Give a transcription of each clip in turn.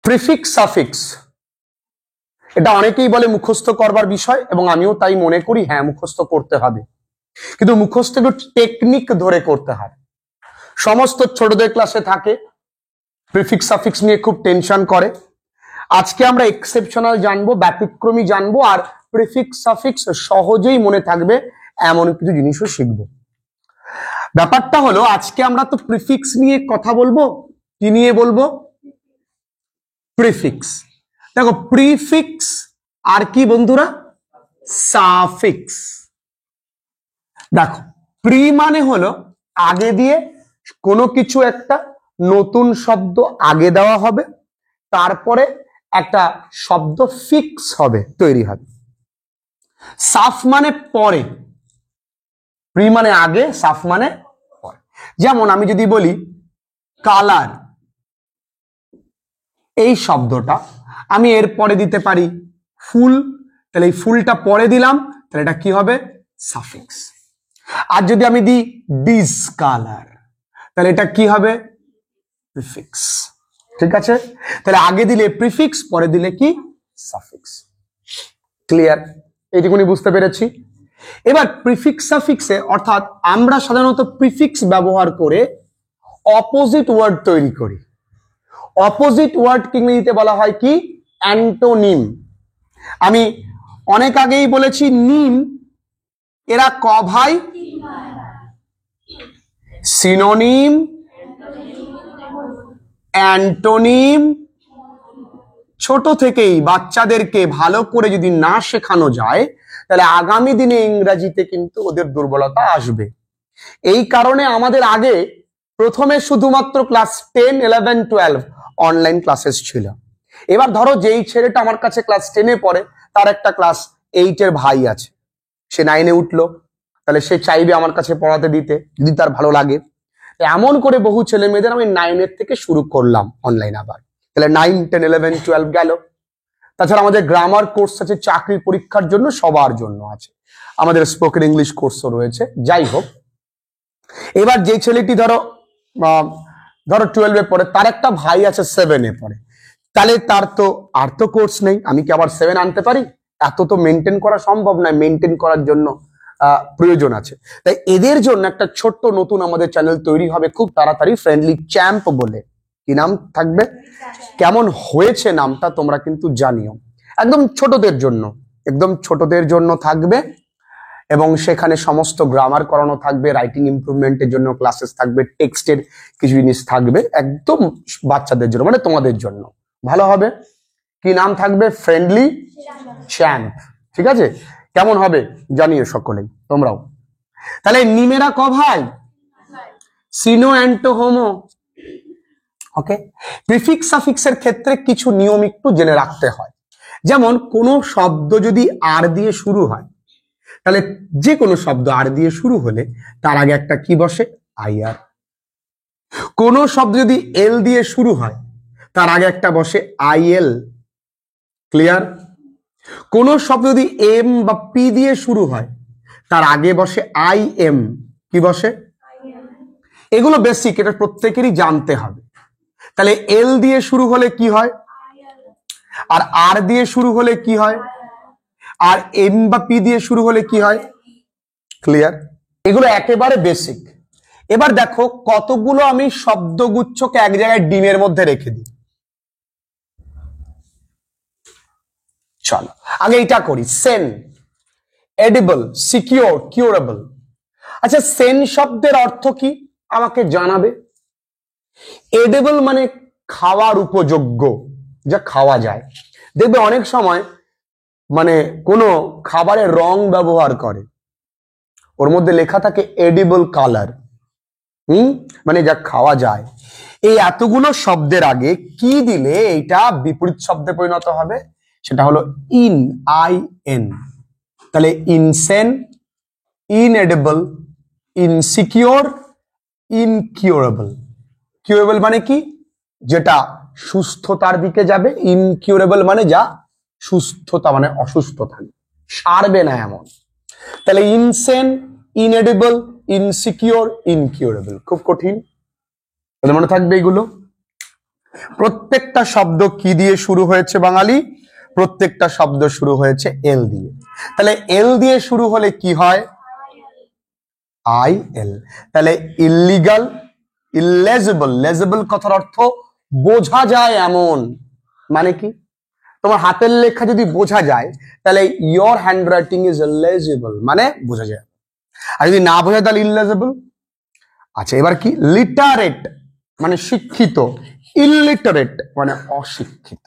Prefix suffix এটা অনেকেই বলে মুখস্থ করবার বিষয়, এবং আমিও তাই মনে করি, হ্যাঁ মুখস্থ করতে হবে, কিন্তু মুখস্থ একটু টেকনিক ধরে করতে হয়। সমস্ত ছোটদের ক্লাসে থাকে, প্রিফিক্স সাফিক্স নিয়ে খুব টেনশন করে। আজকে আমরা এক্সেপশনাল জানবো, ব্যতিক্রমী জানবো, আর প্রিফিক্স সাফিক্স সহজেই মনে থাকবে এমন কিছু জিনিসও শিখবো। ব্যাপারটা হলো আজকে আমরা তো প্রিফিক্স নিয়ে কথা বলবো। কি নিয়ে বলবো? প্রিফিক্স। দেখো, প্রিফিক্স আর কি বন্ধুরা? সাফিক্স। দেখো, প্রি মানে হলো আগে দিয়ে কোনো কিছু একটা নতুন শব্দ আগে দেওয়া হবে, তারপরে একটা শব্দ ফিক্স হবে, তৈরি হবে। সাফ মানে পরে, প্রি মানে আগে, সাফ মানে পরে। যেমন আমি যদি বলি কালার, এই শব্দটা আমি এর পরে দিতে পারি ফুল, তাহলে এই ফুলটা পরে দিলাম, তাহলে এটা কি হবে? সাফিক্স। আর যদি আমি দিই ডিসকালার, তাহলে এটা কি হবে? প্রিফিক্স। ঠিক আছে, তাহলে আগে দিলে প্রিফিক্স, পরে দিলে কি? সাফিক্স। ক্লিয়ার? এইটুকুনি বুঝতে পেরেছি। এবার প্রিফিক্স সাফিক্সে, অর্থাৎ আমরা সাধারণত প্রিফিক্স ব্যবহার করে অপোজিট ওয়ার্ড তৈরি করি। অপোজিট ওয়ার্ড ইংরেজিতে বলা হয় কি? অ্যান্টোনিম। আমি অনেক আগেই বলেছি, নিম এরা ক ভাই? Synonym, antonym. ছোট থেকেই বাচ্চাদেরকে ভালো করে যদি না শেখানো যায়, তাহলে আগামী দিনে ইংরেজিতে কিন্তু ওদের দুর্বলতা আসবে। এই কারণে আমাদের আগে প্রথমে শুধুমাত্র ক্লাস 10, 11, 12 অনলাইন ক্লাসেস ছিল। এবার ধরো যেই ছেলেটা আমার কাছে ক্লাস 10-এ পড়ে, তার একটা ক্লাস 8-এর ভাই আছে, সে 9-এ উঠলো, তাহলে সে চাইবে আমার কাছে পড়াতে দিতে, যদি তার ভালো লাগে। এমন করে বহু ছেলে মেয়েদের আমি 9-এর থেকে শুরু করলাম অনলাইন। আবার তাহলে 9, 10, 11, 12 গেল। তাছাড়া আমাদের গ্রামার কোর্স আছে, চাকরি পরীক্ষার জন্য সবার জন্য আছে, আমাদের স্পোকেন ইংলিশ কোর্সও রয়েছে। যাই হোক, এবার যে ছেলেটি ধরো 12-এ পড়ে, তার একটা ভাই আছে 7-এ পড়ে, তাহলে তার তো আর তো কোর্স নেই, আমি কি আবার 7 আনতে পারি? এত তো মেনটেন করা সম্ভব নয়, মেনটেন করার জন্য প্রয়োজন আছে। তাই এদের জন্য একটা ছোট্ট নতুন আমাদের চ্যানেল তৈরি হবে খুব তাড়াতাড়ি, ফ্রেন্ডলি চ্যাম্প বলে। কি নাম থাকবে? কেমন হয়েছে নামটা তোমরা কিন্তু জানিও। একদম ছোটদের জন্য, একদম ছোটদের জন্য থাকবে, এবং সেখানে সমস্ত গ্রামার করানো থাকবে, রাইটিং ইমপ্রুভমেন্টের জন্য ক্লাসেস থাকবে, টেক্সটের কিছু জিনিস থাকবে, একদম বাচ্চাদের জন্য, মানে তোমাদের জন্য ভালো হবে। কি নাম থাকবে? Friendly champ. ঠিক আছে, কেমন হবে জানিও সকলেই তোমরাও। তাহলে নিমেরা ক ভাই? সিনো, অ্যান্টো, হোমো। ওকে, প্রিফিক্স সাফিক্সের ক্ষেত্রে কিছু নিয়ম একটু জেনে রাখতে হয়। যেমন কোনো শব্দ যদি আর দিয়ে শুরু হয়, তাহলে যে কোনো শব্দ আর দিয়ে শুরু হলে তার আগে একটা কি বসে? আইআর। কোনো শব্দ যদি এল দিয়ে শুরু হয়, তার আগে একটা বসে আইএল। ক্লিয়ার? কোন শব্দ যদি এম বা পি দিয়ে শুরু হয়, তার আগে বসে আই এম। কি বসে? এগুলো বেসিক, এটা প্রত্যেকেরই জানতে হবে। তাহলে এল দিয়ে শুরু হলে কি হয়, আর আর দিয়ে শুরু হলে কি হয়, আর এম বা পি দিয়ে শুরু হলে কি হয়। ক্লিয়ার? এগুলো একেবারে বেসিক। এবার দেখো কতগুলো আমি শব্দগুচ্ছকে এক জায়গায় ডিমের মধ্যে রেখে দিই। চলো আগে এটা করি। Sen, edible, secure, curable. আচ্ছা, সেন শব্দের অর্থ কি আমাকে জানাবে? এডিবল মানে খাওয়ার উপযোগ্য, যা খাওয়া যায়। দেখবে অনেক সময় মানে কোনো খাবারের রং ব্যবহার করে, ওর মধ্যে লেখা থাকে এডিবল কালার, মানে যা খাওয়া যায়। এই এতগুলো শব্দের আগে কি দিলে এইটা বিপরীত শব্দে পরিণত হবে? সেটা হলো ইন, আই এন। তাহলে ইনসেন, ইনএডিবল, ইনসিকিউর, ইনকিউরেবল। কিউরেবল মানে কি? যেটা সুস্থতার দিকে যাবে। ইনকিউরেবল মানে যা সুস্থতা, মানে অসুস্থ থাকবে, সারবে না এমন। তাহলে ইনসেন, ইনএডিবল, ইনসিকিউর, ইনকিউরেবল। খুব কঠিন, মনে থাকবে এগুলো। প্রত্যেকটা শব্দ কি দিয়ে শুরু হয়েছে বাঙালি? প্রত্যেকটা শব্দ শুরু হয়েছে এল দিয়ে। তাহলে এল দিয়ে শুরু হলে কি হয়? I L. তাহলে ইল্লিগাল, ইলেজিবল, লেজিবল কথার অর্থ বোঝা যায় এমন। মানে কি? তোমার হাতের লেখা যদি বোঝা যায় তাহলে ইয়োর হ্যান্ড রাইটিং ইজ লেজিবল, মানে বোঝা যায়। আর যদি না বোঝা তাহলে ইলেজিবল। আচ্ছা, এবার কি? লিটারেট মানে শিক্ষিত, ইলিটারেট মানে অশিক্ষিত।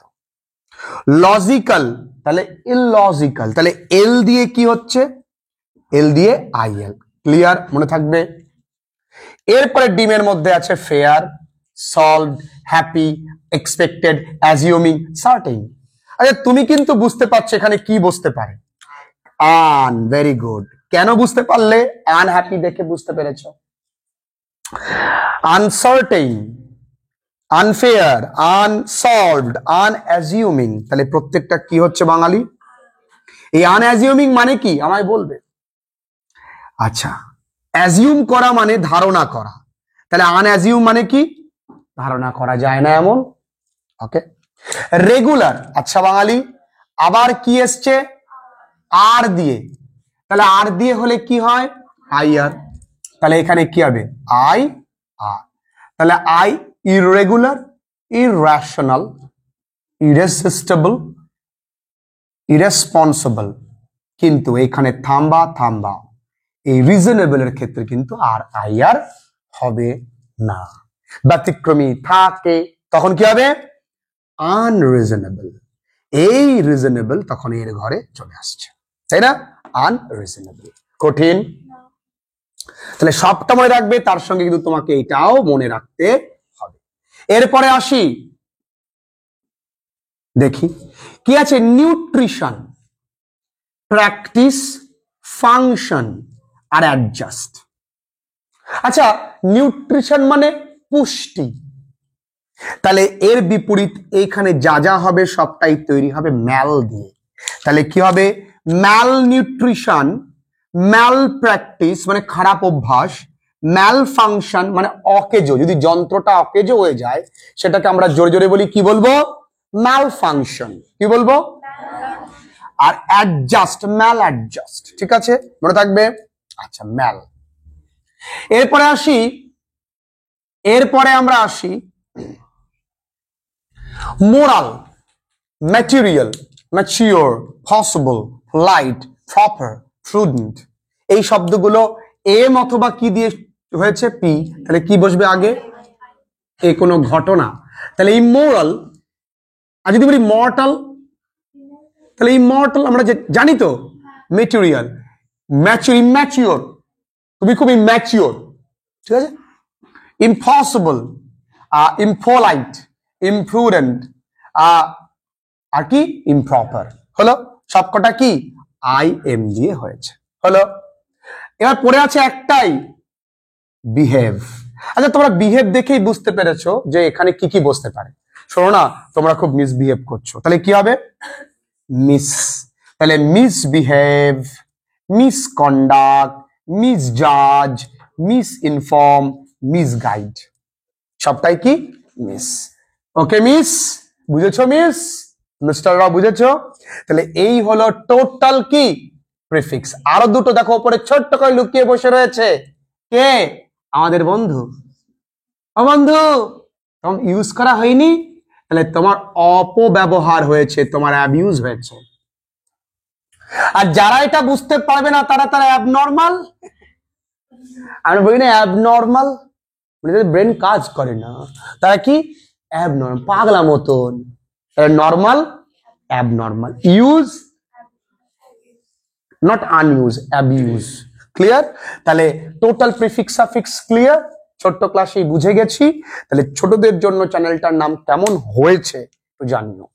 লজিক্যাল তাহলে ইললজিক্যাল। তাহলে এল দিয়ে কি হচ্ছে? এল দিয়ে আই এল। ক্লিয়ার? মনে থাকবে। এরপরে ডিমের মধ্যে আছে fair, solved, happy, expected, assuming, certain. আচ্ছা, তুমি কিন্তু বুঝতে পারছো এখানে কি বসতে পারে? আন। Very good. কেন বুঝতে পারলে? আনহ্যাপি দেখে বুঝতে পেরেছো। Uncertain, unfair, unsolved, unassuming. তাহলে প্রত্যেকটা কি হচ্ছে বাঙালি? এই আনঅ্যাজিউমিং মানে কি আমায় বলবে? আচ্ছা, অ্যাজিউম করা মানে ধারণা করা। তাহলে আনঅ্যাজিউম মানে কি? ধারণা করা যায় না এমন। ওকে। রেগুলার। আচ্ছা বাঙালি, আবার কি এসছে? আর দিয়ে। তাহলে আর দিয়ে হলে কি হয়? আই আর। তাহলে এখানে কি হবে? আই আর। তাহলে আই ইররেগুলার, ইররেশনাল, ইরেসিস্টেবল, ইরেসপন্সিবল। কিন্তু এখানে থাম্বা থাম্বা, এই রিজনেবল এর ক্ষেত্রে কিন্তু আর আই আর হবে না। ব্যতিক্রমী থাকে তখন কি হবে? আনরিজনেবল। এই রিজনেবল তখন এর ঘরে চলে আসছে, তাই না? আনরিজনেবল। কঠিন? তাহলে সবটা মনে রাখবে, তার সঙ্গে কিন্তু তোমাকে এটাও মনে রাখতে হবে। এরপরে আসি, দেখি কি আছে। নিউট্রিশন, প্র্যাকটিস, ফাংশন আর অ্যাডজাস্ট। আচ্ছা, নিউট্রিশন মানে পুষ্টি। তাহলে এর বিপরীত এইখানে যা যা হবে সবটাই তৈরি হবে ম্যাল দিয়ে। তাহলে কি হবে? ম্যাল নিউট্রিশন, ম্যাল প্র্যাকটিস মানে খারাপ অভ্যাস, ম্যাল ফাংশন মানে অকেজো। যদি যন্ত্রটা অকেজো হয়ে যায় সেটাকে আমরা জোরে জোরে বলি, কি বলবো? ম্যাল ফাংশন। কি বলবো? আর অ্যাডজাস্ট, ম্যাল অ্যাডজাস্ট। ঠিক আছে, মনে থাকবে। আচ্ছা, ম্যাল। এরপরে আমরা আসি moral, material, mature, possible, light, proper, prudent. এই শব্দগুলো এম অথবা কি দিয়ে হয়েছে? পি। তাহলে কি বসবে আগে? এ কোনো ঘটনা। তাহলে ইমোরাল। আর যদি বলি মর্টাল, তাহলে ইমর্টাল আমরা জানি তো। ম্যাটেরিয়াল, ইম্যাচিওর, তুমি খুব ইম্যাচিওর। ঠিক আছে। ইম্পসিবল, ইম্পোলাইট, ইমপ্রুডেন্ট, আর কি? ইমপ্রপার। হলো সবকটা কি? আই এম দিয়ে হয়েছে। হলো। এবার পড়ে আছে একটাই, বিহেভ। আচ্ছা, তোমরা বিহেভ দেখেই বুঝতে পেরেছো যে এখানে কি কি বসতে পারে। শোনো না, তোমরা খুব মিসবিহেভ করছো, তাহলে কি হবে? মিস। তাহলে মিসবিহেভ, মিসকন্ডাক্ট, মিসজাজ, মিসইনফর্ম, মিসগাইড, সবটাই কি? মিস। ওকে মিস, বুঝেছো? মিস, মিস্টাররা বুঝেছো? তাহলে এই হলো টোটাল কি? প্রিফিক্স। আরো দুটো দেখো উপরে ছোট্ট করে লুকিয়ে বসে রয়েছে। কে? আমাদের বন্ধু। ও বন্ধু, তোমার ইউজ করা হয়নি, তাহলে তোমার অপব্যবহার হয়েছে, তোমার অ্যাবিউজ হয়েছে। আর যারা এটা বুঝতে পারবে না তারা অ্যাবনর্মাল। আমি বলি না অ্যাবনর্মাল মানে ব্রেন কাজ করে না, তারা কি? অ্যাবনর্মাল, পাগলা মতন। Normal, abnormal. Use, not আনইউজ, abuse. Clear? তাহলে টোটাল প্রিফিক্স সাফিক্স ক্লিয়ার? ছোট্ট ক্লাসেই বুঝে গেছি। তাহলে ছোটদের জন্য চ্যানেলটার নাম কেমন হয়েছে তো জানিও।